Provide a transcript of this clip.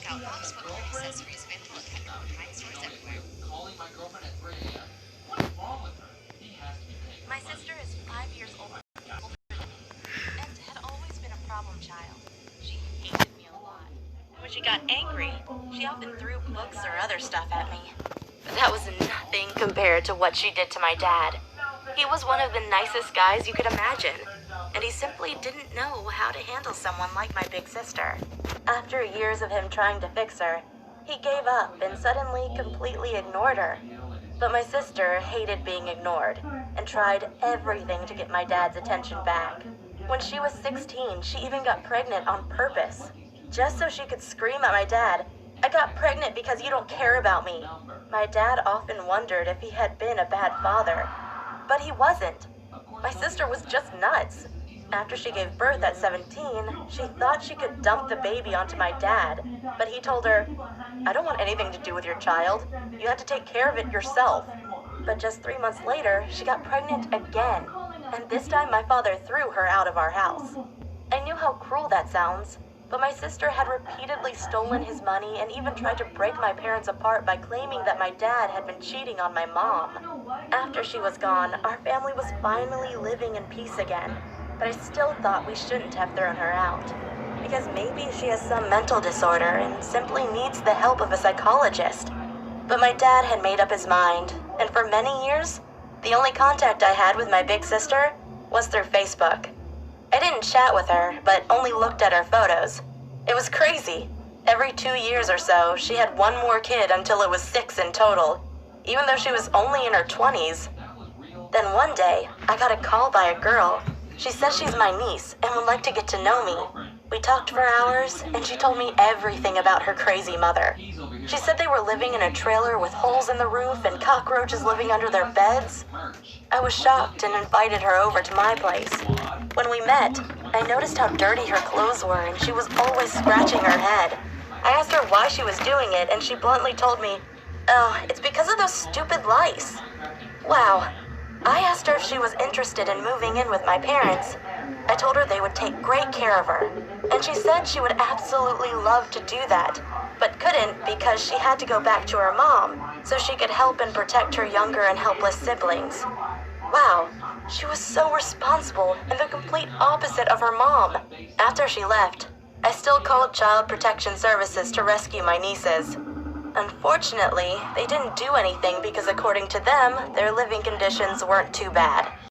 out box full of accessories available at Petco and Heinz stores everywhere. Calling my girlfriend at 3 a.m. What is wrong with her? He has to be paying her My money. sister is 5 years older and had always been a problem child. She hated me a lot. And when she got angry, she often threw books or other stuff at me. But that was nothing compared to what she did to my dad. He was one of the nicest guys you could imagine, and he simply didn't know how to handle someone like my big sister. After years of him trying to fix her, he gave up and suddenly completely ignored her. But my sister hated being ignored and tried everything to get my dad's attention back. When she was 16, she even got pregnant on purpose, just so she could scream at my dad, "I got pregnant because you don't care about me." My dad often wondered if he had been a bad father, but he wasn't. My sister was just nuts. After she gave birth at 17, she thought she could dump the baby onto my dad, but he told her, "I don't want anything to do with your child. You have to take care of it yourself." But just 3 months later, she got pregnant again, and this time my father threw her out of our house. I knew how cruel that sounds, but my sister had repeatedly stolen his money and even tried to break my parents apart by claiming that my dad had been cheating on my mom. After she was gone, our family was finally living in peace again, but I still thought we shouldn't have thrown her out, because maybe she has some mental disorder and simply needs the help of a psychologist. But my dad had made up his mind, and for many years, the only contact I had with my big sister was through Facebook. I didn't chat with her, but only looked at her photos. It was crazy. Every 2 years or so, she had one more kid until it was 6 in total, even though she was only in her 20s. Then one day, I got a call by a girl. She says she's my niece and would like to get to know me. We talked for hours, and she told me everything about her crazy mother. She said they were living in a trailer with holes in the roof and cockroaches living under their beds. I was shocked and invited her over to my place. When we met, I noticed how dirty her clothes were, and she was always scratching her head. I asked her why she was doing it, and she bluntly told me, "Oh, it's because of those stupid lice." Wow. I asked her if she was interested in moving in with my parents. I told her they would take great care of her, and she said she would absolutely love to do that, but couldn't because she had to go back to her mom so she could help and protect her younger and helpless siblings. Wow, she was so responsible and the complete opposite of her mom. After she left, I still called Child Protection Services to rescue my nieces. Unfortunately, they didn't do anything because according to them, their living conditions weren't too bad.